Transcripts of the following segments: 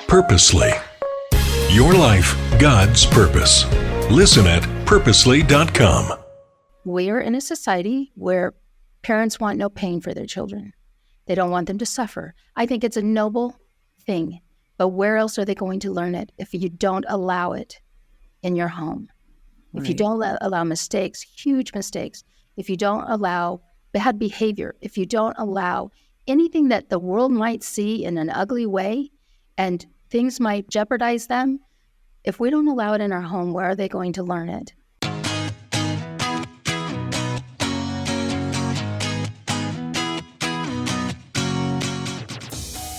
Purposely. Your life, God's purpose. Listen at purposely.com. We're in a society where parents want no pain for their children. They don't want them to suffer. I think it's a noble thing, but where else are they going to learn it if you don't allow it in your home? If you don't allow mistakes, huge mistakes, if you don't allow bad behavior, if you don't allow anything that the world might see in an ugly way and things might jeopardize them, if we don't allow it in our home, where are they going to learn it?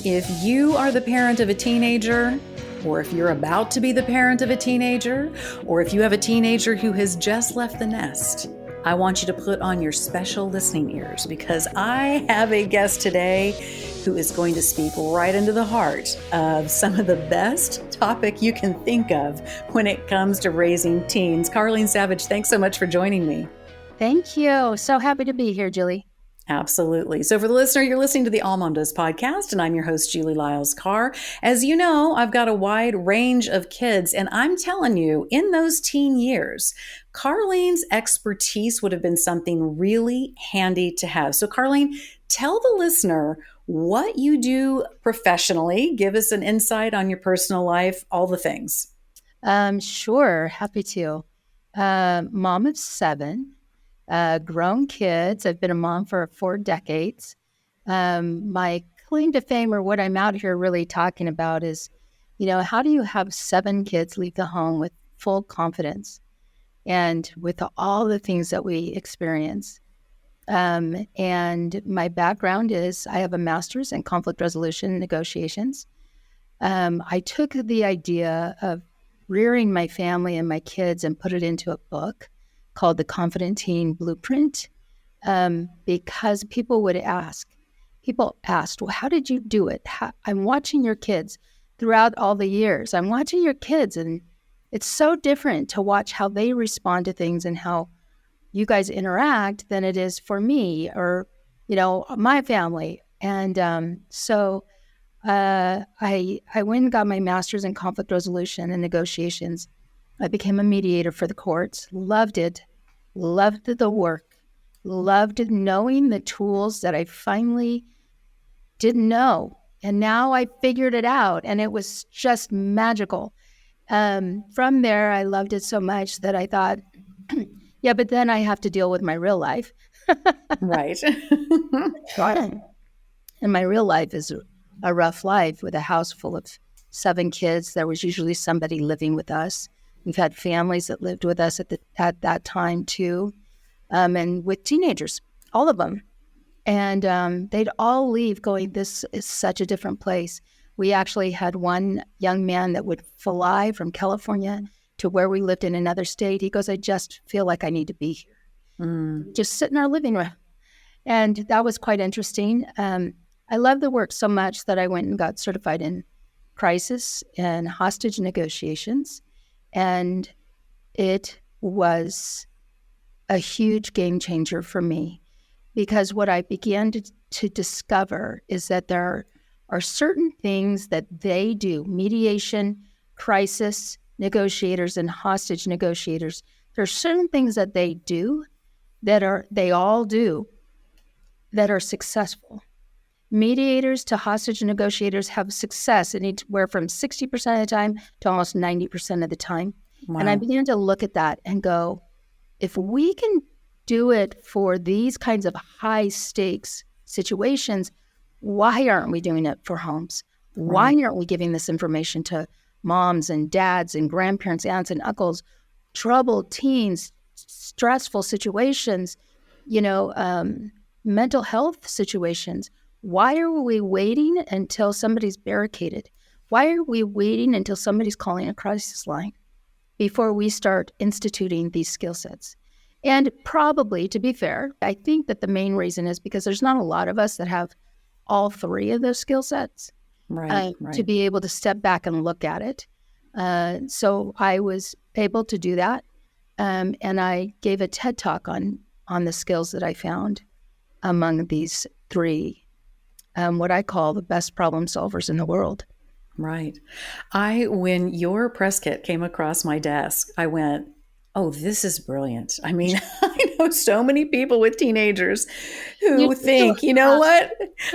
If you are the parent of a teenager, or if you're about to be the parent of a teenager, or if you have a teenager who has just left the nest, I want you to put on your special listening ears, because I have a guest today who is going to speak right into the heart of some of the best topic you can think of when it comes to raising teens. Karleen Savage, thanks so much for joining me. Thank you. So happy to be here, Julie. Absolutely. So for the listener, you're listening to the AllMomDoes podcast, and I'm your host, Julie Lyles Carr. As you know, I've got a wide range of kids, and I'm telling you, in those teen years, Karleen's expertise would have been something really handy to have. So Karleen, tell the listener what you do professionally. Give us an insight on your personal life, all the things. Sure. Happy to. Mom of 7. Grown kids. I've been a mom for 4 decades. My claim to fame, or what I'm out here really talking about, is, how do you have 7 kids leave the home with full confidence and with all the things that we experience? And my background is I have a master's in conflict resolution and negotiations. I took the idea of rearing my family and my kids and put it into a book called The Confident Teen Blueprint, because people asked, well, how did you do it? I'm watching your kids throughout all the years. I'm watching your kids, and it's so different to watch how they respond to things and how you guys interact than it is for me or, my family. And so I went and got my master's in conflict resolution and negotiations. I became a mediator for the courts, loved it, loved the work, loved knowing the tools that I finally didn't know. And now I figured it out, and it was just magical. From there, I loved it so much that I thought, yeah, but then I have to deal with my real life. Right. And my real life is a rough life with a house full of 7 kids. There was usually somebody living with us. We've had families that lived with us at that time too, and with teenagers, all of them. And they'd all leave going, this is such a different place. We actually had one young man that would fly from California to where we lived in another state. He goes, I just feel like I need to be here. Just sit in our living room. And that was quite interesting. I love the work so much that I went and got certified in crisis and hostage negotiations. And it was a huge game changer for me, because what I began to discover is that there are certain things that they do, mediation, crisis negotiators, and hostage negotiators. There are certain things that they all do that are successful. Mediators to hostage negotiators have success anywhere from 60% of the time to almost 90% of the time. Wow. And I began to look at that and go, if we can do it for these kinds of high stakes situations, why aren't we doing it for homes? Why aren't we giving this information to moms and dads and grandparents, aunts and uncles, troubled teens, stressful situations, mental health situations? Why are we waiting until somebody's barricaded? Why are we waiting until somebody's calling a crisis line before we start instituting these skill sets? And probably, to be fair, I think that the main reason is because there's not a lot of us that have all 3 of those skill sets to be able to step back and look at it. So I was able to do that. And I gave a TED Talk on the skills that I found among these 3, what I call the best problem solvers in the world. Right. When your press kit came across my desk, I went, oh, this is brilliant. I mean, I know so many people with teenagers You who think, you know what?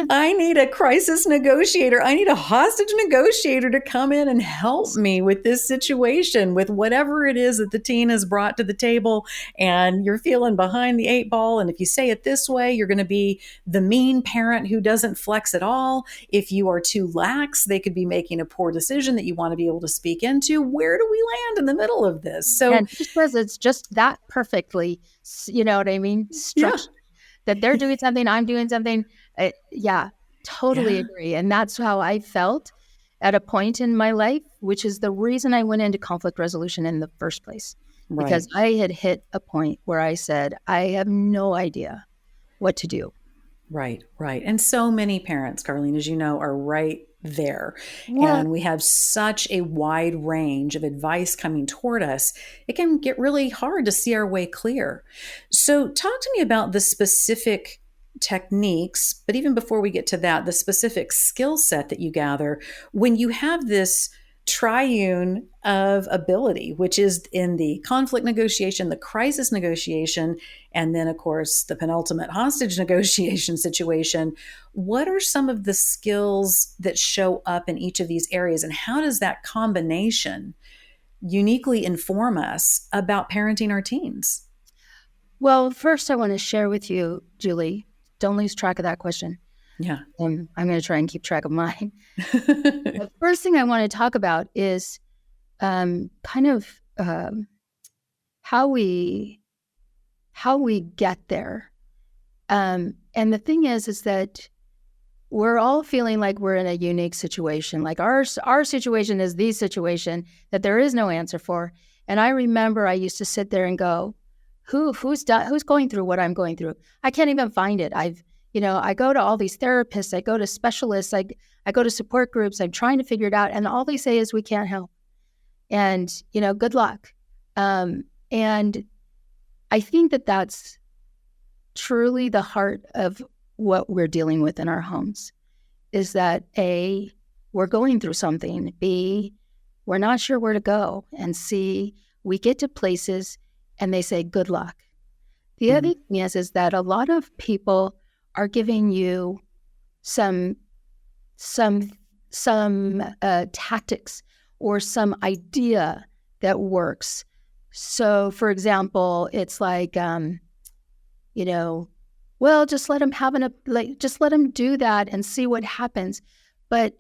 I need a crisis negotiator. I need a hostage negotiator to come in and help me with this situation, with whatever it is that the teen has brought to the table. And you're feeling behind the eight ball. And if you say it this way, you're going to be the mean parent who doesn't flex at all. If you are too lax, they could be making a poor decision that you want to be able to speak into. Where do we land in the middle of this? So, and because it's just that perfectly, you know what I mean? Structured. That they're doing something, I'm doing something. Totally agree. And that's how I felt at a point in my life, which is the reason I went into conflict resolution in the first place. Right. Because I had hit a point where I said, I have no idea what to do. Right, right. And so many parents, Karleen, as you know, are right there. Yeah. And we have such a wide range of advice coming toward us. It can get really hard to see our way clear. So talk to me about the specific techniques, but even before we get to that, the specific skill set that you gather when you have this triune of ability, which is in the conflict negotiation, the crisis negotiation, and then, of course, the penultimate hostage negotiation situation. What are some of the skills that show up in each of these areas, and how does that combination uniquely inform us about parenting our teens? Well, first I want to share with you, Julie, don't lose track of that question. Yeah. I'm going to try and keep track of mine. The first thing I want to talk about is how we get there. And the thing is that we're all feeling like we're in a unique situation. Like our situation is the situation that there is no answer for. And I remember I used to sit there and go, who's going through what I'm going through? I can't even find it. I go to all these therapists, I go to specialists, I go to support groups, I'm trying to figure it out. And all they say is, we can't help. And, good luck. And I think that that's truly the heart of what we're dealing with in our homes, is that A, we're going through something. B, we're not sure where to go. And C, we get to places and they say, good luck. The other thing is that a lot of people are giving you some tactics or some idea that works. So, for example, it's like, well, just let them just let them do that and see what happens. But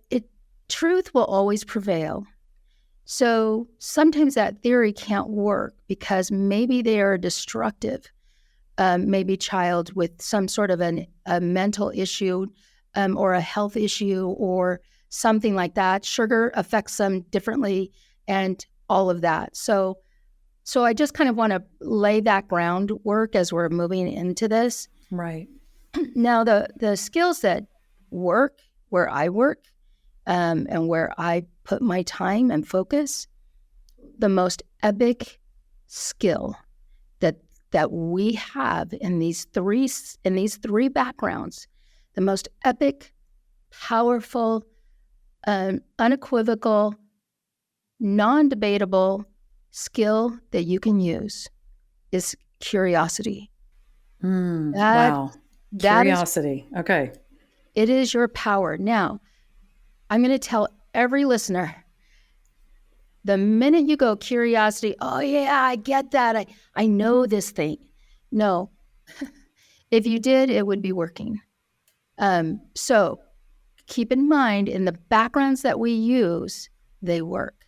truth will always prevail. So sometimes that theory can't work because maybe they are destructive. Maybe child with some sort of a mental issue or a health issue or something like that. Sugar affects them differently and all of that. So I just kind of want to lay that groundwork as we're moving into this. Right. Now, the skills that work where I work and where I put my time and focus, the most epic skill that we have in these three backgrounds, the most epic, powerful, unequivocal, non-debatable skill that you can use is curiosity. Wow. Curiosity. Okay. It is your power. Now, I'm going to tell every listener, the minute you go curiosity, oh yeah, I get that. I know this thing. No. If you did, it would be working. So keep in mind, in the backgrounds that we use, they work.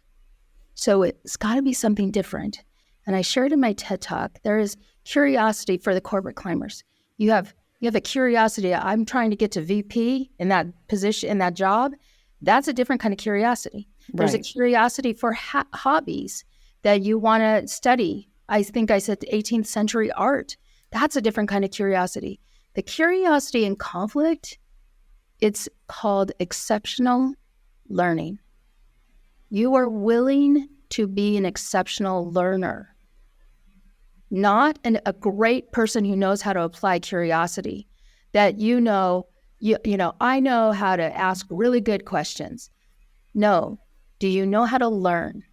So it's got to be something different. And I shared in my TED Talk, there is curiosity for the corporate climbers. You have a curiosity. I'm trying to get to VP in that position, in that job. That's a different kind of curiosity. There's a curiosity for hobbies that you want to study. I think I said 18th century art. That's a different kind of curiosity. The curiosity in conflict, it's called exceptional learning. You are willing to be an exceptional learner, not a great person who knows how to apply curiosity, that I know how to ask really good questions. No. Do you know how to learn?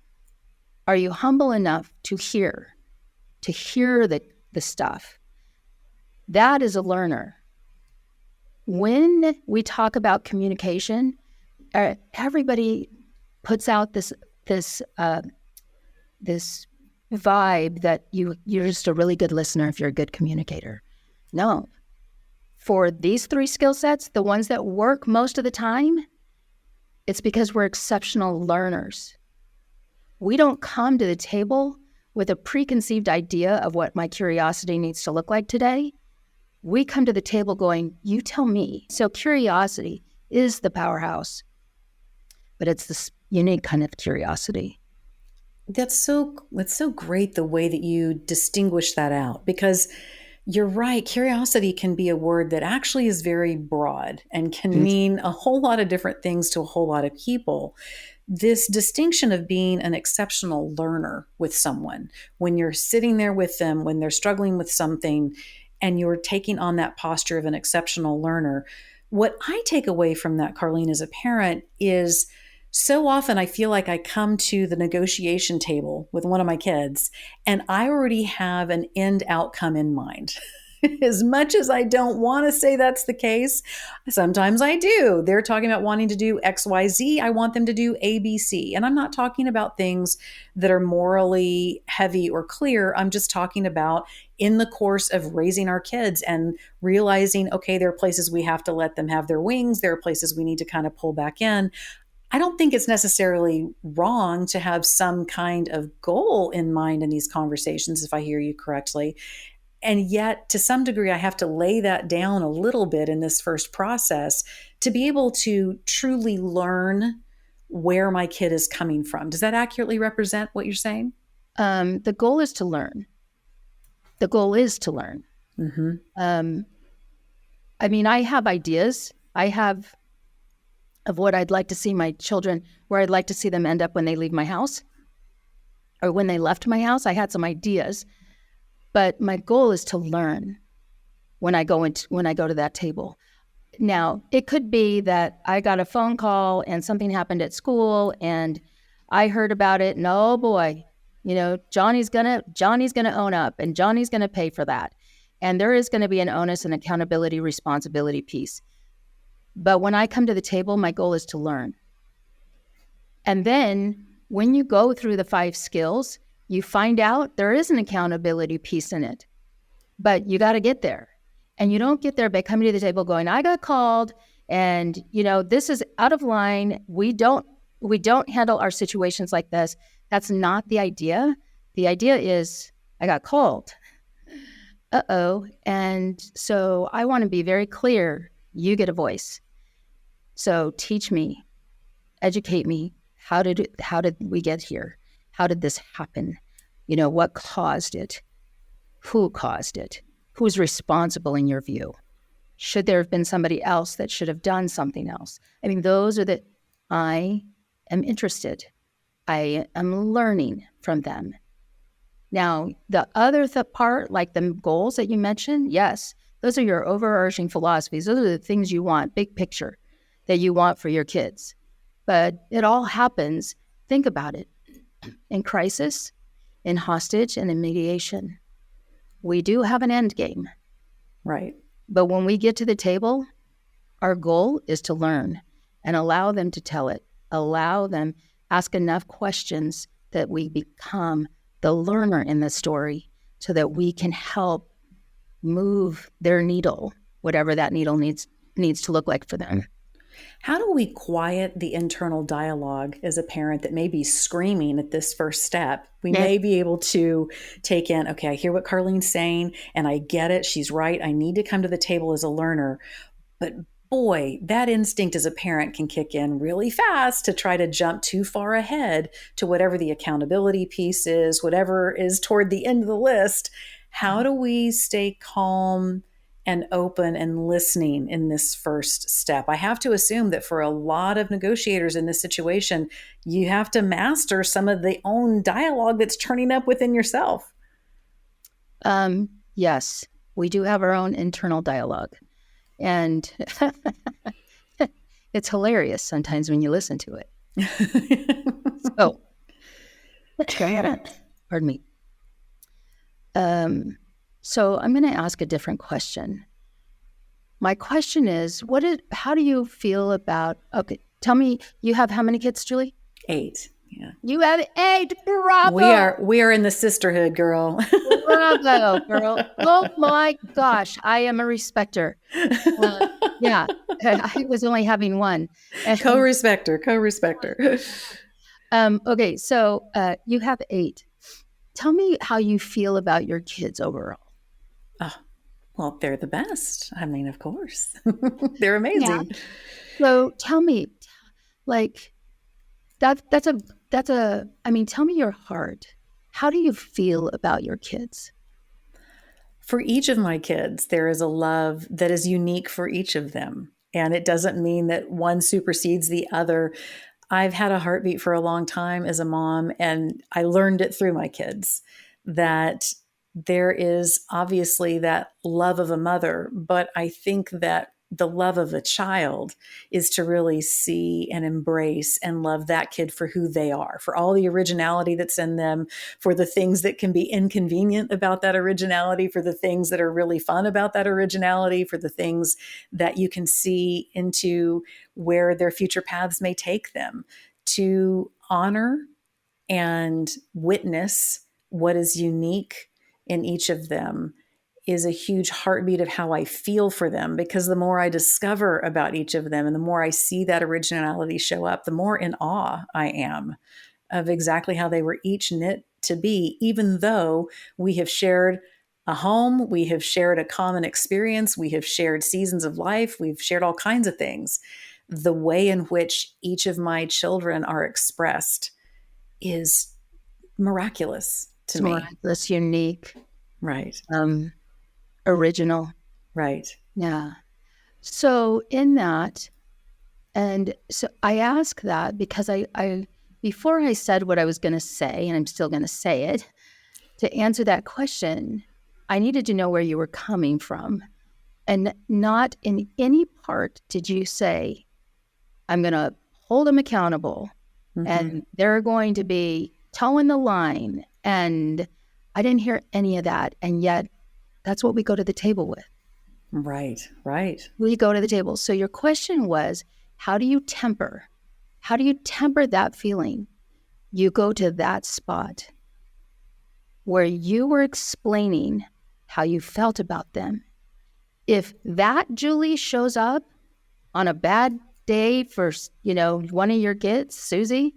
Are you humble enough to hear the stuff? That is a learner. When we talk about communication, everybody puts out this vibe that you're just a really good listener if you're a good communicator. No. For these 3 skill sets, the ones that work most of the time, it's because we're exceptional learners. We don't come to the table with a preconceived idea of what my curiosity needs to look like today. We come to the table going, you tell me. So curiosity is the powerhouse, but it's this unique kind of curiosity. That's so great the way that you distinguish that out, because you're right. Curiosity can be a word that actually is very broad and can mean a whole lot of different things to a whole lot of people. This distinction of being an exceptional learner with someone, when you're sitting there with them, when they're struggling with something, and you're taking on that posture of an exceptional learner. What I take away from that, Karleen, as a parent is so often I feel like I come to the negotiation table with one of my kids and I already have an end outcome in mind. As much as I don't want to say that's the case, sometimes I do. They're talking about wanting to do X, Y, Z. I want them to do A, B, C. And I'm not talking about things that are morally heavy or clear. I'm just talking about in the course of raising our kids and realizing, okay, there are places we have to let them have their wings. There are places we need to kind of pull back in. I don't think it's necessarily wrong to have some kind of goal in mind in these conversations, if I hear you correctly. And yet, to some degree, I have to lay that down a little bit in this first process to be able to truly learn where my kid is coming from. Does that accurately represent what you're saying? The goal is to learn. The goal is to learn. Mm-hmm. I mean, I have ideas. I have of what I'd like to see my children, where I'd like to see them end up when they leave my house or when they left my house. I had some ideas. But my goal is to learn when I go to that table. Now, it could be that I got a phone call and something happened at school and I heard about it and oh boy, Johnny's gonna own up and Johnny's gonna pay for that. And there is gonna be an onus and accountability responsibility piece. But when I come to the table, my goal is to learn. And then when you go through the 5 skills, you find out there is an accountability piece in it, but you got to get there. And you don't get there by coming to the table going, I got called and, this is out of line. We don't handle our situations like this. That's not the idea. The idea is I got called. Uh-oh. And so I want to be very clear. You get a voice. So teach me, educate me. How did we get here? How did this happen? What caused it? Who caused it? Who's responsible in your view? Should there have been somebody else that should have done something else? I mean, those are I am interested. I am learning from them. Now, the other part, like the goals that you mentioned, yes, those are your overarching philosophies. Those are the things you want, big picture, that you want for your kids. But it all happens, think about it, in crisis, in hostage, and in mediation. We do have an end game. Right. But when we get to the table, our goal is to learn and allow them to tell it. Allow them, ask enough questions that we become the learner in the story so that we can help move their needle, whatever that needle needs to look like for them. How do we quiet the internal dialogue as a parent that may be screaming at this first step? We may be able to take in, okay, I hear what Karleen's saying and I get it. She's right. I need to come to the table as a learner. But boy, that instinct as a parent can kick in really fast to try to jump too far ahead to whatever the accountability piece is, whatever is toward the end of the list. How do we stay calm and open and listening in this first step? I have to assume that for a lot of negotiators in this situation, you have to master some of the own dialogue that's turning up within yourself. Yes, we do have our own internal dialogue. And it's hilarious sometimes when you listen to it. So, pardon me. So I'm going to ask a different question. My question is, how do you feel about, okay, tell me, you have how many kids, Julie? 8. Yeah. You have 8. Bravo. We are in the sisterhood, girl. Bravo, girl. Oh my gosh. I am a respecter. Yeah. I was only having one. Co-respecter. Okay. So you have 8. Tell me how you feel about your kids overall. Oh, well, they're the best. I mean, of course. They're amazing. Yeah. So tell me, like, tell me your heart. How do you feel about your kids? For each of my kids, there is a love that is unique for each of them. And it doesn't mean that one supersedes the other. I've had a heartbeat for a long time as a mom, and I learned it through my kids that there is obviously that love of a mother, but I think that the love of a child is to really see and embrace and love that kid for who they are, for all the originality that's in them, for the things that can be inconvenient about that originality, for the things that are really fun about that originality, for the things that you can see into where their future paths may take them, to honor and witness what is unique in each of them is a huge heartbeat of how I feel for them, because the more I discover about each of them and the more I see that originality show up, the more in awe I am of exactly how they were each knit to be, even though we have shared a home, we have shared a common experience, we have shared seasons of life, we've shared all kinds of things. The way in which each of my children are expressed is miraculous to me. Miraculous, unique. Right. Original. Right. Yeah. So in that, and so I ask that because I before I said what I was going to say, and I'm still going to say it, to answer that question, I needed to know where you were coming from. And not in any part did you say, I'm going to hold them accountable, and they're going to be towing the line. And I didn't hear any of that. And yet that's what we go to the table with. Right, right. We go to the table. So your question was, how do you temper? How do you temper that feeling? You go to that spot where you were explaining how you felt about them. If that Julie shows up on a bad day for, one of your kids, Susie,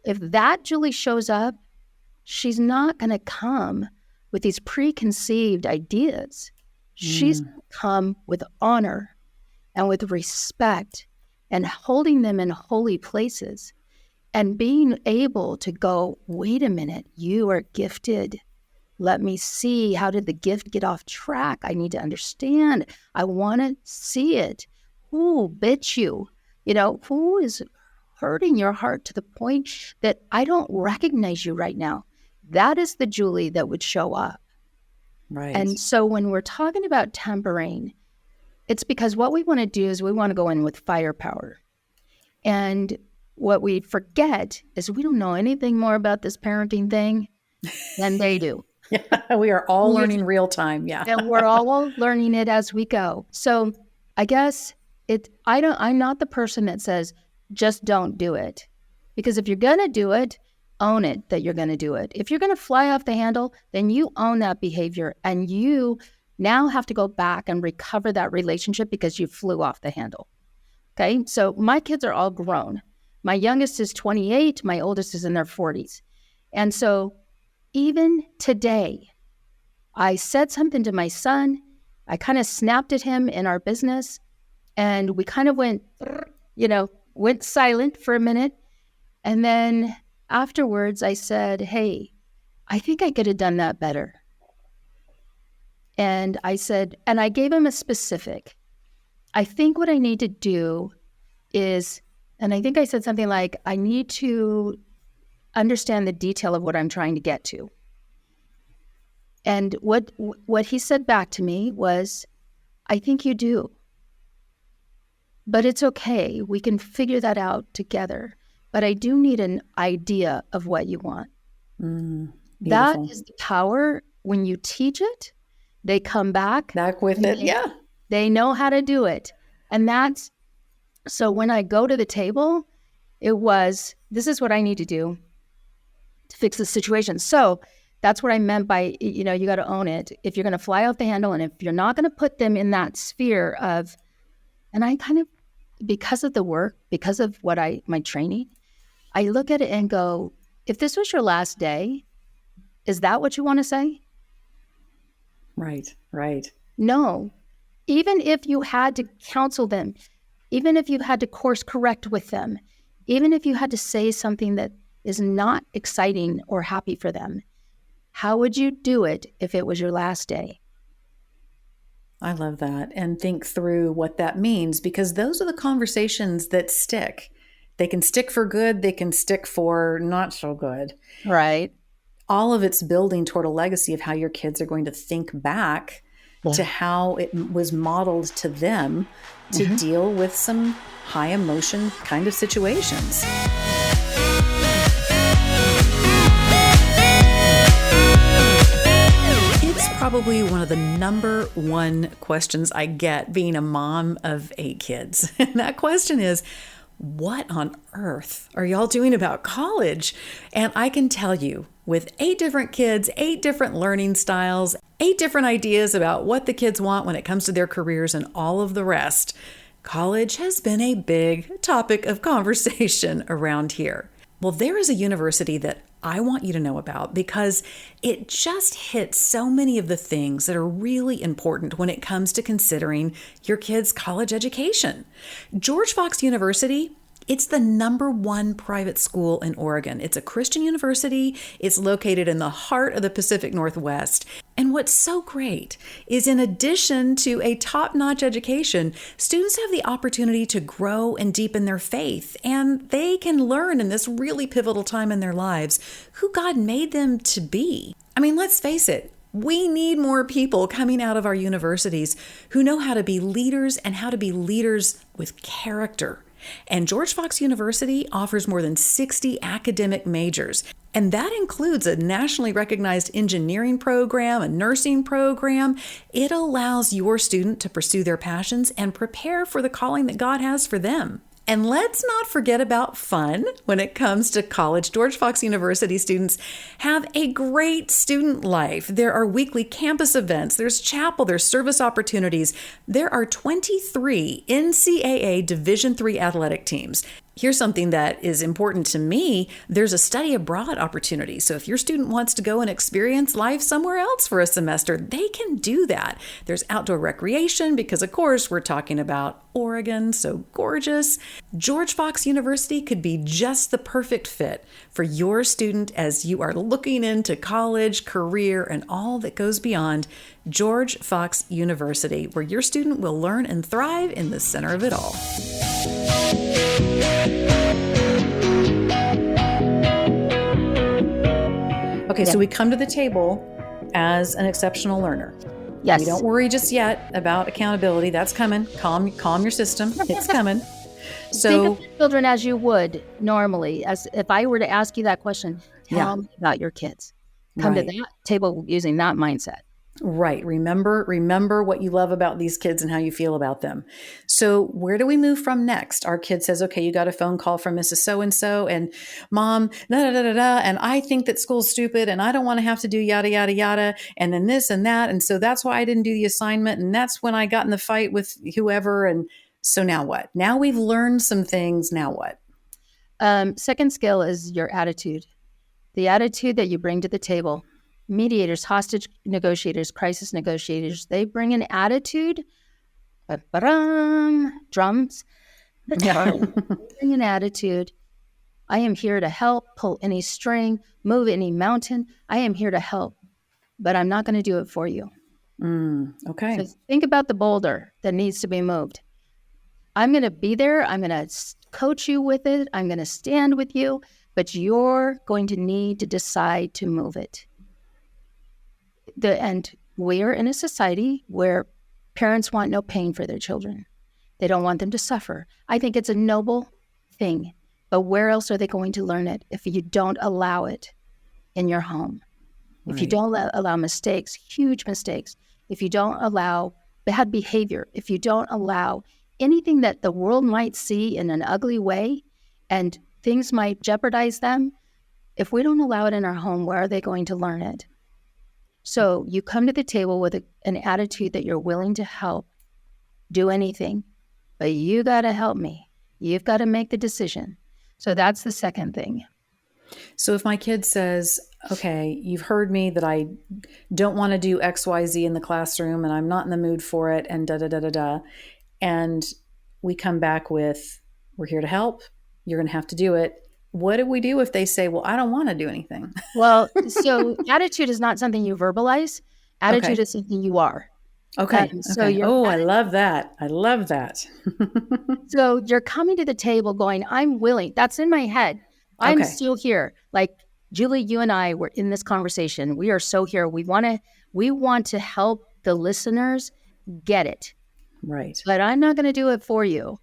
if that Julie shows up, she's not going to come with these preconceived ideas. She's going to come with honor and with respect and holding them in holy places and being able to go, wait a minute, you are gifted. Let me see, how did the gift get off track? I need to understand. I want to see it. Who bit you? Who is hurting your heart to the point that I don't recognize you right now? That is the Julie that would show up. Right. And so when we're talking about tempering, it's because what we want to do is we want to go in with firepower. And what we forget is we don't know anything more about this parenting thing than they do. Yeah, we are all learning real time. Yeah. And we're all learning it as we go. So I guess I'm not the person that says, just don't do it. Because if you're going to do it, own it that you're going to do it. If you're going to fly off the handle, then you own that behavior and you now have to go back and recover that relationship because you flew off the handle. Okay. So my kids are all grown. My youngest is 28. My oldest is in their 40s. And so even today, I said something to my son. I kind of snapped at him in our business and we kind of went silent for a minute. And then afterwards, I said, hey, I think I could have done that better. And I said, and I gave him a specific. I think what I need to do is, and I think I said something like, I need to understand the detail of what I'm trying to get to. And what he said back to me was, I think you do. But it's okay. We can figure that out together. but I do need an idea of what you want. That Beautiful. is the power. When you teach it, they come back with it. Yeah. They know how to do it. And that's, so when I go to the table, this is what I need to do to fix the situation. So that's what I meant by, you got to own it. If you're going to fly off the handle, and if you're not going to put them in that sphere of, and I kind of, because of the work, because of my training, I look at it and go, if this was your last day, is that what you want to say? Right. No. Even if you had to counsel them, even if you had to course correct with them, even if you had to say something that is not exciting or happy for them, how would you do it if it was your last day? I love that. And think through what that means, because those are the conversations that stick. They can stick for good. They can stick for not so good. Right. All of it's building toward a legacy of how your kids are going to think back to how it was modeled to them to deal with some high emotion kind of situations. It's probably one of the number one questions I get being a mom of 8 kids. And that question is, what on earth are y'all doing about college? And I can tell you, with 8 different kids, 8 different learning styles, 8 different ideas about what the kids want when it comes to their careers and all of the rest, college has been a big topic of conversation around here. Well, there is a university that I want you to know about because it just hits so many of the things that are really important when it comes to considering your kids' college education. George Fox University, it's the #1 private school in Oregon. It's a Christian university. It's located in the heart of the Pacific Northwest. And what's so great is, in addition to a top-notch education, students have the opportunity to grow and deepen their faith, and they can learn in this really pivotal time in their lives who God made them to be. I mean, let's face it. We need more people coming out of our universities who know how to be leaders and how to be leaders with character. And George Fox University offers more than 60 academic majors. And that includes a nationally recognized engineering program, a nursing program. It allows your student to pursue their passions and prepare for the calling that God has for them. And let's not forget about fun when it comes to college. George Fox University students have a great student life. There are weekly campus events, there's chapel, there's service opportunities. There are 23 NCAA Division III athletic teams. Here's something that is important to me. There's a study abroad opportunity. So if your student wants to go and experience life somewhere else for a semester, they can do that. There's outdoor recreation because, of course, we're talking about Oregon, so gorgeous. George Fox University could be just the perfect fit for your student as you are looking into college, career, and all that goes beyond. George Fox University, where your student will learn and thrive in the center of it all. Okay, so we come to the table as an exceptional learner. Yes. We don't worry just yet about accountability. That's coming. Calm your system. It's coming. So think of children as you would normally. As if I were to ask you that question, tell me about your kids. Come to that table using that mindset. Right. Remember what you love about these kids and how you feel about them. So where do we move from next? Our kid says, okay, you got a phone call from Mrs. So-and-so and mom, and I think that school's stupid and I don't want to have to do yada, yada, yada. And then this and that. And so that's why I didn't do the assignment. And that's when I got in the fight with whoever. And so now what? Now we've learned some things. Now what? Second skill is your attitude. The attitude that you bring to the table. Mediators, hostage negotiators, crisis negotiators, they bring an attitude. Drums. Bring an attitude. I am here to help, pull any string, move any mountain. I am here to help, but I'm not going to do it for you. Okay. So think about the boulder that needs to be moved. I'm going to be there. I'm going to coach you with it. I'm going to stand with you, but you're going to need to decide to move it. And we're in a society where parents want no pain for their children. They don't want them to suffer. I think it's a noble thing But where else are they going to learn it if you don't allow it in your home? If you don't allow mistakes, huge mistakes, if you don't allow bad behavior, if you don't allow anything that the world might see in an ugly way and things might jeopardize them, if we don't allow it in our home, where are they going to learn it? So you come to the table with an attitude that you're willing to help, do anything, but you got to help me. You've got to make the decision. So that's the second thing. So if my kid says, okay, you've heard me that I don't want to do XYZ in the classroom and I'm not in the mood for it and da-da-da-da-da, and we come back with, we're here to help, you're going to have to do it. What do we do if they say, well, I don't want to do anything? Well, so attitude is not something you verbalize. Attitude is something you are. Okay. So I love that. I love that. So you're coming to the table going, I'm willing. That's in my head. I'm still here. Like Julie, you and I were in this conversation. We are so here. We want to help the listeners get it. Right. But I'm not going to do it for you.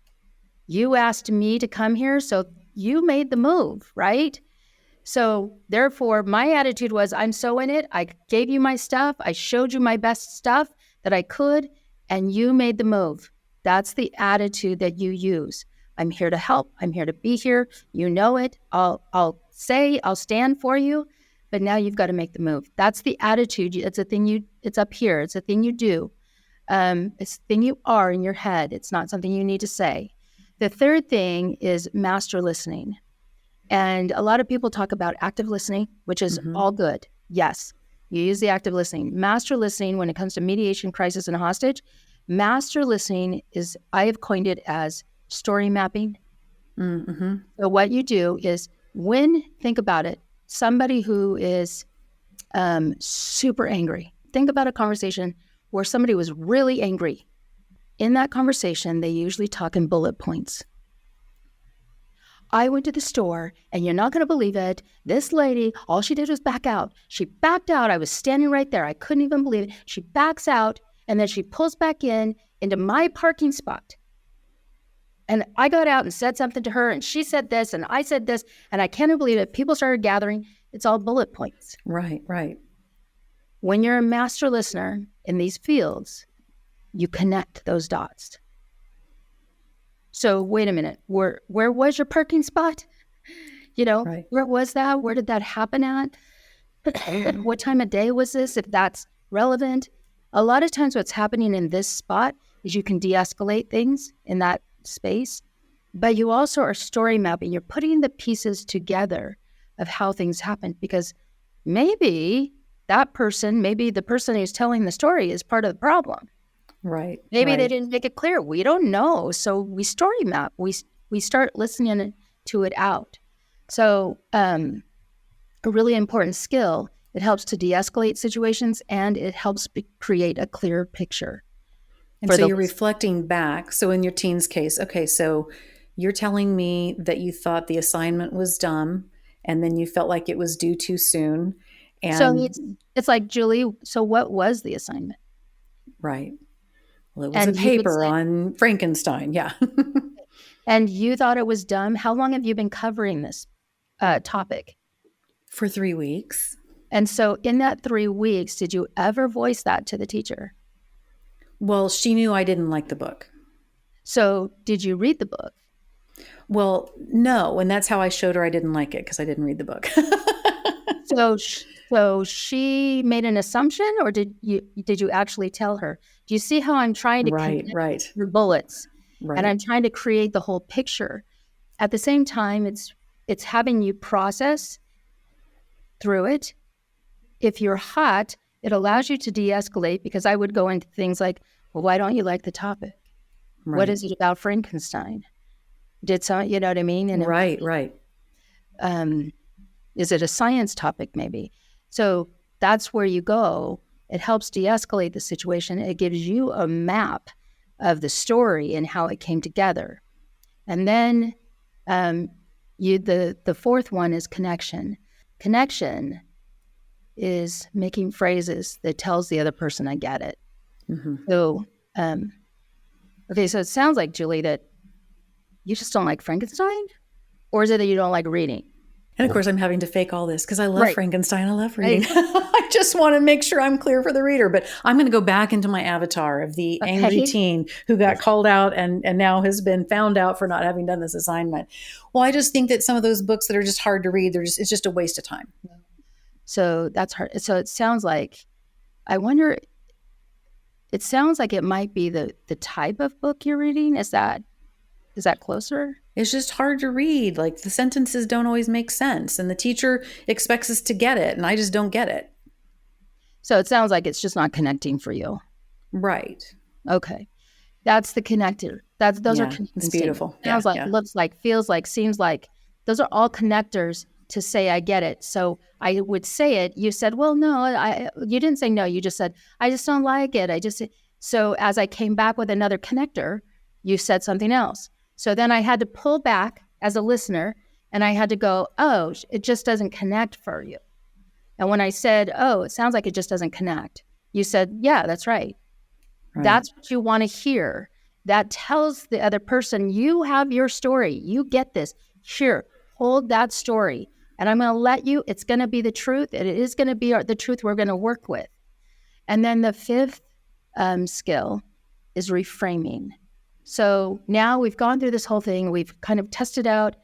You asked me to come here, so you made the move, right? So therefore, my attitude was, I'm so in it. I gave you my stuff. I showed you my best stuff that I could, and you made the move. That's the attitude that you use. I'm here to help. I'm here to be here. You know it. I'll stand for you, but now you've got to make the move. That's the attitude. It's a thing it's up here. It's a thing you do. It's a thing you are in your head. It's not something you need to say. The third thing is master listening. And a lot of people talk about active listening, which is all good. Yes, you use the active listening. Master listening, when it comes to mediation, crisis, and hostage, master listening is, I have coined it as story mapping. Mm-hmm. So what you do is think about it, somebody who is super angry. Think about a conversation where somebody was really angry. In that conversation, they usually talk in bullet points. I went to the store, and you're not going to believe it. This lady, all she did was back out. She backed out. I was standing right there. I couldn't even believe it. She backs out, and then she pulls back into my parking spot. And I got out and said something to her, and she said this, and I said this, and I can't believe it. People started gathering. It's all bullet points. Right. When you're a master listener in these fields, you connect those dots. So wait a minute, where was your parking spot? Where was that? Where did that happen at? What time of day was this, if that's relevant? A lot of times what's happening in this spot is you can de-escalate things in that space, but you also are story mapping. You're putting the pieces together of how things happen, because maybe the person who's telling the story is part of the problem. Right. Maybe they didn't make it clear. We don't know. So we story map. We start listening to it out. So a really important skill. It helps to de-escalate situations, and it helps create a clear picture. And so you're reflecting back. So in your teen's case, okay, so you're telling me that you thought the assignment was dumb, and then you felt like it was due too soon. And so it's like, Julie, so what was the assignment? Right. Well, it was a paper on Frankenstein. Yeah. And you thought it was dumb. How long have you been covering this topic? For 3 weeks. And so in that 3 weeks, did you ever voice that to the teacher? Well, she knew I didn't like the book. So did you read the book? Well, no. And that's how I showed her I didn't like it, because I didn't read the book. So she made an assumption, or did you actually tell her? Do you see how I'm trying to connect your bullets? Right. And I'm trying to create the whole picture. At the same time, it's having you process through it. If you're hot, it allows you to de-escalate, because I would go into things like, well, why don't you like the topic? Right. What is it about Frankenstein? You know what I mean? And right. Is it a science topic maybe? So that's where you go. It helps de-escalate the situation. It gives you a map of the story and how it came together. And then the fourth one is connection. Connection is making phrases that tells the other person I get it. Mm-hmm. So, so it sounds like, Julie, that you just don't like Frankenstein? Or is it that you don't like reading? And of course, I'm having to fake all this because I love Right. Frankenstein. I love reading. I just want to make sure I'm clear for the reader. But I'm going to go back into my avatar of the angry teen who got called out and now has been found out for not having done this assignment. Well, I just think that some of those books that are just hard to read, it's just a waste of time. So that's hard. So it sounds like, I wonder, it sounds like it might be the type of book you're reading. Is that closer? It's just hard to read. Like the sentences don't always make sense. And the teacher expects us to get it. And I just don't get it. So it sounds like it's just not connecting for you. Right. Okay. That's the connector. Those are connecting. It's beautiful. Sounds like, looks like, feels like, seems like. Those are all connectors to say, I get it. So I would say it. You said, well, no, you didn't say no. You just said, I just don't like it. So as I came back with another connector, you said something else. So then I had to pull back as a listener and I had to go, oh, it just doesn't connect for you. And when I said, oh, it sounds like it just doesn't connect, you said, yeah, that's right. That's what you want to hear. That tells the other person, you have your story. You get this. Here, hold that story. And I'm going to let you, it's going to be the truth. And it is going to be the truth we're going to work with. And then the fifth skill is reframing. So now we've gone through this whole thing. We've kind of tested out,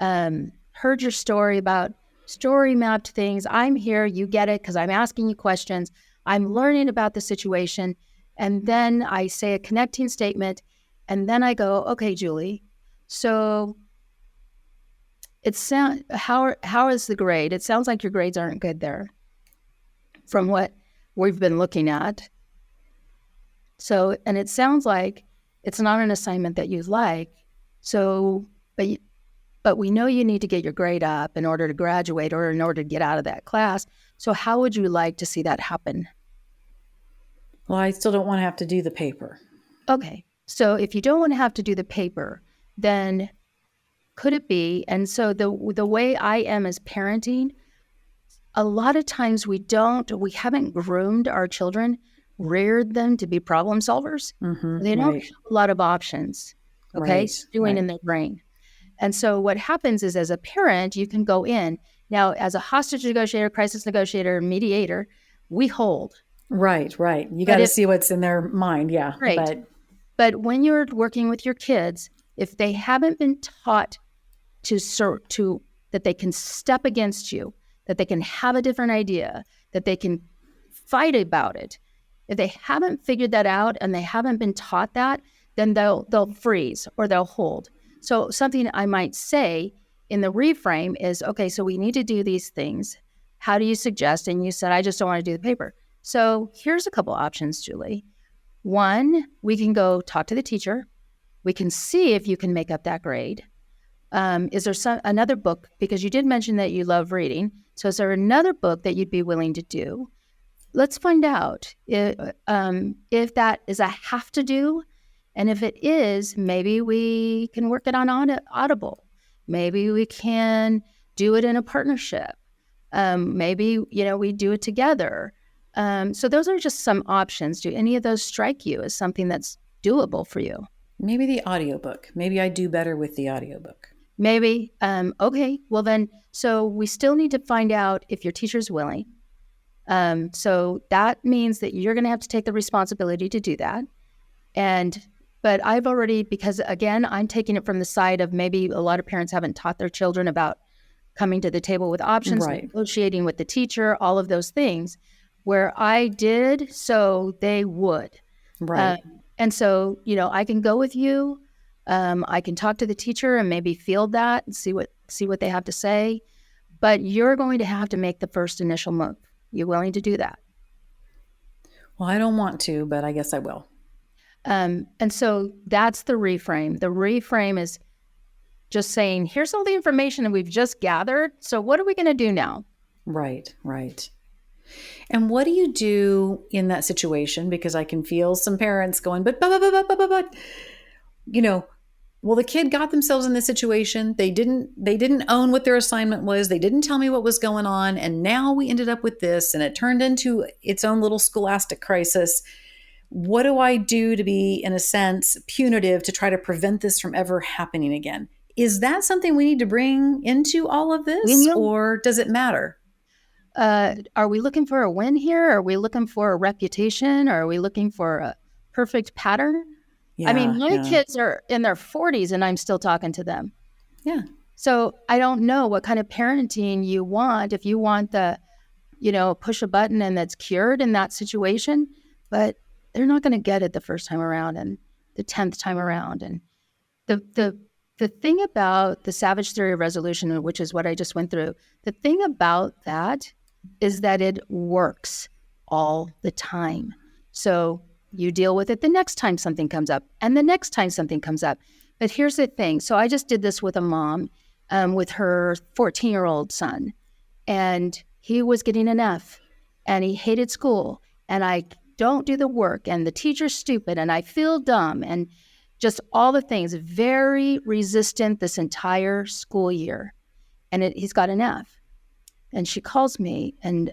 heard your story about story mapped things. I'm here. You get it because I'm asking you questions. I'm learning about the situation. And then I say a connecting statement. And then I go, okay, Julie, so how is the grade? It sounds like your grades aren't good there from what we've been looking at. So, and it sounds like it's not an assignment that you like. So, but we know you need to get your grade up in order to graduate or in order to get out of that class. So how would you like to see that happen? Well, I still don't want to have to do the paper. Okay. So if you don't want to have to do the paper, then could it be, and so the way I am as parenting, a lot of times we haven't groomed our children, reared them to be problem solvers. Mm-hmm, they don't have a lot of options, doing in their brain. And so what happens is as a parent, you can go in. Now, as a hostage negotiator, crisis negotiator, mediator, we hold. Right. You got to see what's in their mind, yeah. Right. But when you're working with your kids, if they haven't been taught to that they can step against you, that they can have a different idea, that they can fight about it, if they haven't figured that out and they haven't been taught that, then they'll freeze or they'll hold. So something I might say in the reframe is, okay, so we need to do these things. How do you suggest? And you said, I just don't want to do the paper. So here's a couple options, Julie. One, we can go talk to the teacher. We can see if you can make up that grade. Is there another book? Because you did mention that you love reading. So is there another book that you'd be willing to do? Let's find out if that is a have to do. And if it is, maybe we can work it on Audible. Maybe we can do it in a partnership. Maybe, we do it together. So those are just some options. Do any of those strike you as something that's doable for you? Maybe the audiobook. Maybe I do better with the audiobook. Maybe. Okay. Well then, so we still need to find out if your teacher's willing. So that means that you're going to have to take the responsibility to do that. But I've already, because again, I'm taking it from the side of maybe a lot of parents haven't taught their children about coming to the table with options, negotiating with the teacher, all of those things, where I did so they would. Right. And so, I can go with you. I can talk to the teacher and maybe field that and see what they have to say. But you're going to have to make the first initial move. You willing to do that? Well, I don't want to, but I guess I will. And so that's the reframe. The reframe is just saying, here's all the information that we've just gathered. So what are we going to do now? Right. And what do you do in that situation? Because I can feel some parents going, but, well, the kid got themselves in this situation. They didn't own what their assignment was. They didn't tell me what was going on. And now we ended up with this, and it turned into its own little scholastic crisis. What do I do to be, in a sense, punitive to try to prevent this from ever happening again? Is that something we need to bring into all of this, or does it matter? Are we looking for a win here? Are we looking for a reputation? Or are we looking for a perfect pattern? Yeah, I mean, my kids are in their 40s and I'm still talking to them. Yeah. So I don't know what kind of parenting you want. If you want the, push a button and that's cured in that situation, but they're not going to get it the first time around and the 10th time around. And the thing about the Savage theory of resolution, which is what I just went through, the thing about that is that it works all the time. So you deal with it the next time something comes up and the next time something comes up. But here's the thing. So I just did this with a mom with her 14-year-old son, and he was getting an F and he hated school, and I don't do the work and the teacher's stupid and I feel dumb and just all the things, very resistant this entire school year. And he's got an F. And she calls me, and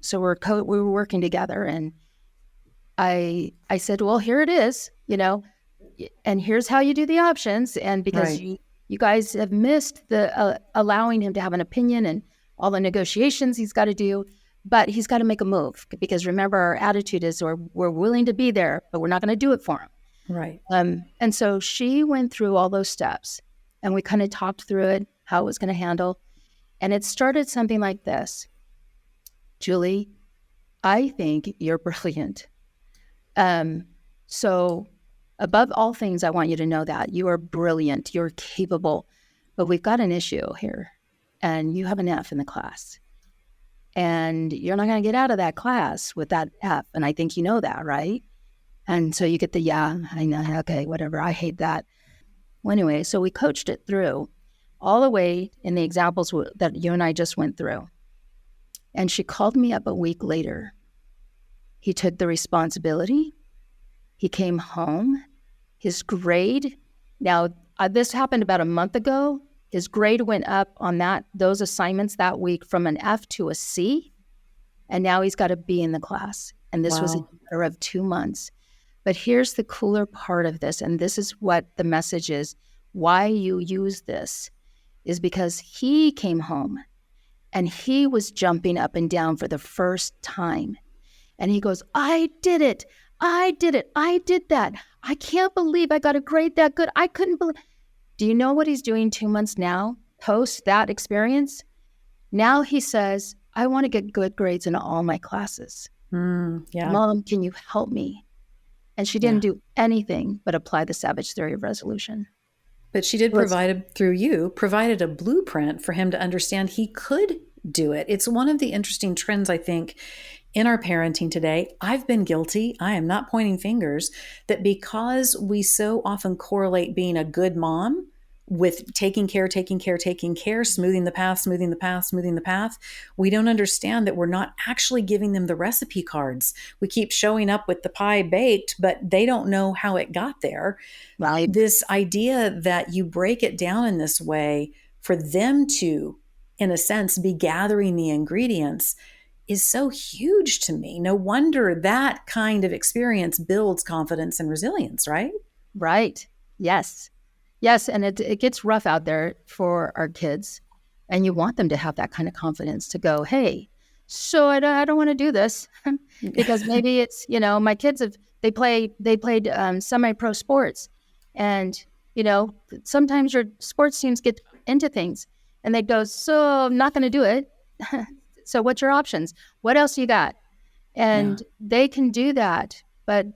so we were working together, and I said, well, here it is, and here's how you do the options. And because you guys have missed the allowing him to have an opinion and all the negotiations he's got to do, but he's got to make a move, because remember, our attitude is we're willing to be there, but we're not going to do it for him. Right. And so she went through all those steps, and we kind of talked through it, how it was going to handle. And it started something like this. Julie, I think you're brilliant. So above all things, I want you to know that you are brilliant, you're capable, but we've got an issue here, and you have an F in the class, and you're not going to get out of that class with that F. And I think you know that, right? And so you get the, yeah, I know, okay, whatever, I hate that. Well, anyway, so we coached it through all the way in the examples that you and I just went through. And she called me up a week later. He took the responsibility. He came home. His grade, now this happened about a month ago. His grade went up on those assignments that week from an F to a C. And now he's got a B in the class. And this was a matter of 2 months. But here's the cooler part of this, and this is what the message is. Why you use this is because he came home and he was jumping up and down for the first time. And he goes, I did it. I did it. I did that. I can't believe I got a grade that good. I couldn't believe. Do you know what he's doing 2 months now, post that experience? Now he says, I want to get good grades in all my classes. Mom, can you help me? And she didn't do anything but apply the Savage theory of resolution. But she did provided a blueprint for him to understand he could do it. It's one of the interesting trends, I think, in our parenting today. I've been guilty. I am not pointing fingers, that because we so often correlate being a good mom with taking care, smoothing the path, we don't understand that we're not actually giving them the recipe cards. We keep showing up with the pie baked, but they don't know how it got there. Right. This idea that you break it down in this way for them to, in a sense, be gathering the ingredients is so huge to me. No wonder that kind of experience builds confidence and resilience, right? Right. Yes. Yes, and it gets rough out there for our kids, and you want them to have that kind of confidence to go, hey, so I don't want to do this because maybe it's, my kids they played semi-pro sports, and sometimes your sports teams get into things, and they go, so I'm not going to do it. So what's your options? What else you got? And they can do that, but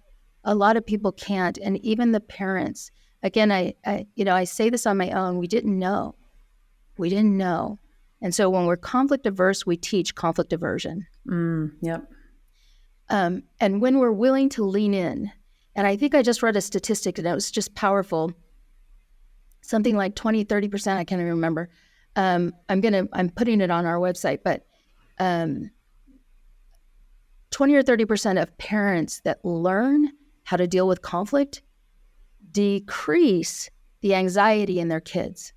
a lot of people can't, and even the parents. Again, I say this on my own. We didn't know. And so when we're conflict averse, we teach conflict aversion. Yep. And when we're willing to lean in, and I think I just read a statistic and it was just powerful. Something like 20, 30%, I can't even remember. I'm putting it on our website, but 20 or 30% of parents that learn how to deal with conflict decrease the anxiety in their kids.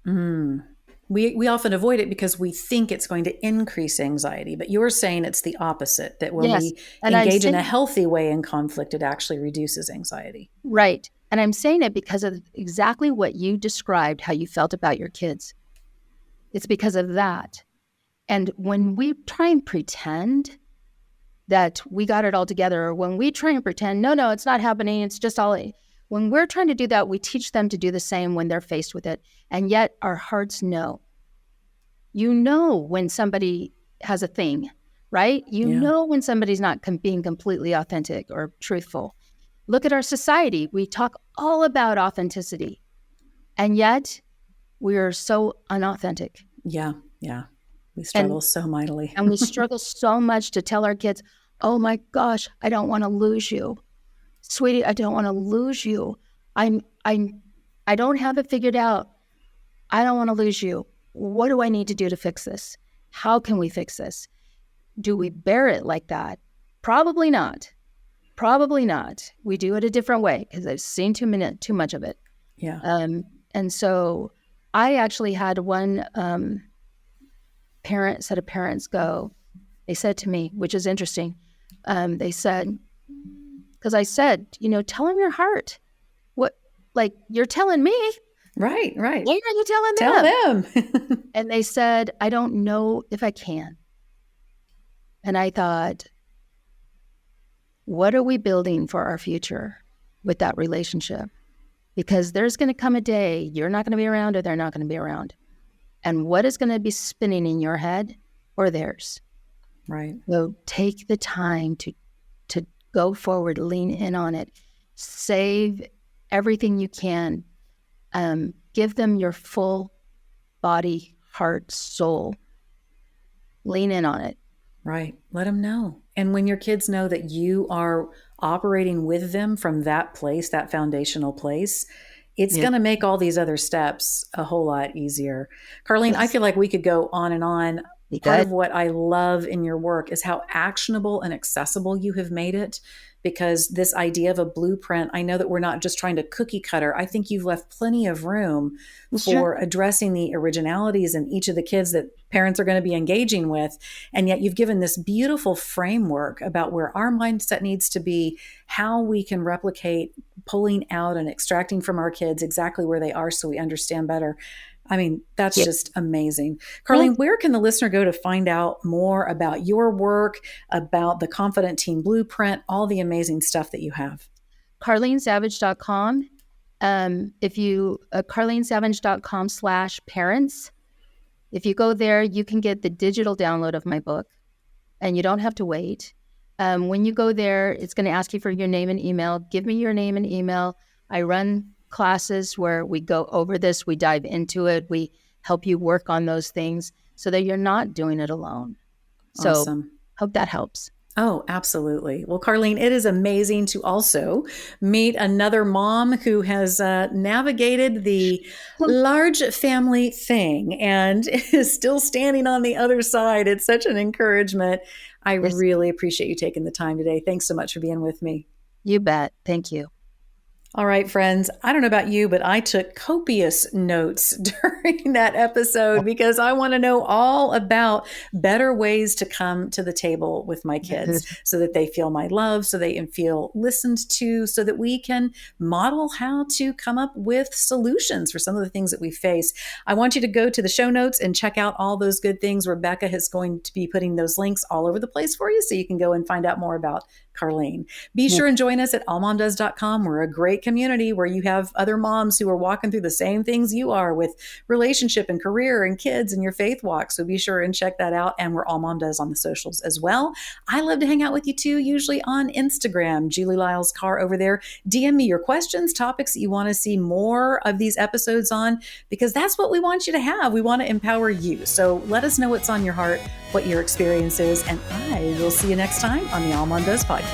We often avoid it because we think it's going to increase anxiety, but you're saying it's the opposite, that when we engage in a healthy way in conflict, it actually reduces anxiety. Right. And I'm saying it because of exactly what you described, how you felt about your kids. It's because of that. And when we try and pretend that we got it all together, or when we try and pretend, no, it's not happening, it's just all, when we're trying to do that, we teach them to do the same when they're faced with it. And yet our hearts know. You know when somebody has a thing, right? You know when somebody's not being completely authentic or truthful. Look at our society. We talk all about authenticity, and yet we are so unauthentic. Yeah. We struggle so mightily. And we struggle so much to tell our kids, oh my gosh, I don't want to lose you. Sweetie, I don't want to lose you. I don't have it figured out. I don't want to lose you. What do I need to do to fix this? How can we fix this? Do we bear it like that? Probably not. Probably not. We do it a different way because I've seen too much of it. Yeah. And so I actually had one set of parents go, they said to me, which is interesting. They said, because I said, tell them your heart. What, like, you're telling me. Right. Why are you telling them? Tell them. And they said, I don't know if I can. And I thought, what are we building for our future with that relationship? Because there's going to come a day you're not going to be around or they're not going to be around. And what is going to be spinning in your head or theirs? Right. So take the time to go forward, lean in on it, save everything you can. Give them your full body, heart, soul. Lean in on it. Right. Let them know. And when your kids know that you are operating with them from that place, that foundational place, it's going to make all these other steps a whole lot easier. Karleen, I feel like we could go on and on. Part of what I love in your work is how actionable and accessible you have made it, because this idea of a blueprint, I know that we're not just trying to cookie cutter. I think you've left plenty of room for addressing the originalities in each of the kids that parents are going to be engaging with. And yet you've given this beautiful framework about where our mindset needs to be, how we can replicate pulling out and extracting from our kids exactly where they are so we understand better. I mean, that's just amazing. Karleen, where can the listener go to find out more about your work, about the Confident Teen Blueprint, all the amazing stuff that you have? KarleenSavage.com. If you, KarleenSavage.com/parents. If you go there, you can get the digital download of my book, and you don't have to wait. When you go there, it's going to ask you for your name and email. Give me your name and email. I run classes where we go over this, we dive into it, we help you work on those things so that you're not doing it alone. So awesome. Hope that helps. Oh, absolutely. Well, Karleen, it is amazing to also meet another mom who has navigated the large family thing and is still standing on the other side. It's such an encouragement. I really appreciate you taking the time today. Thanks so much for being with me. You bet. Thank you. All right, friends, I don't know about you, but I took copious notes during that episode because I want to know all about better ways to come to the table with my kids so that they feel my love, so they can feel listened to, so that we can model how to come up with solutions for some of the things that we face. I want you to go to the show notes and check out all those good things. Rebecca is going to be putting those links all over the place for you so you can go and find out more about Karleen. Be sure and join us at AllMomDoes.com. We're a great community where you have other moms who are walking through the same things you are with relationship and career and kids and your faith walk. So be sure and check that out. And we're AllMomDoes on the socials as well. I love to hang out with you too, usually on Instagram. Julie Lyles Carr over there. DM me your questions, topics that you want to see more of these episodes on, because that's what we want you to have. We want to empower you. So let us know what's on your heart, what your experience is, and I will see you next time on the AllMomDoes podcast.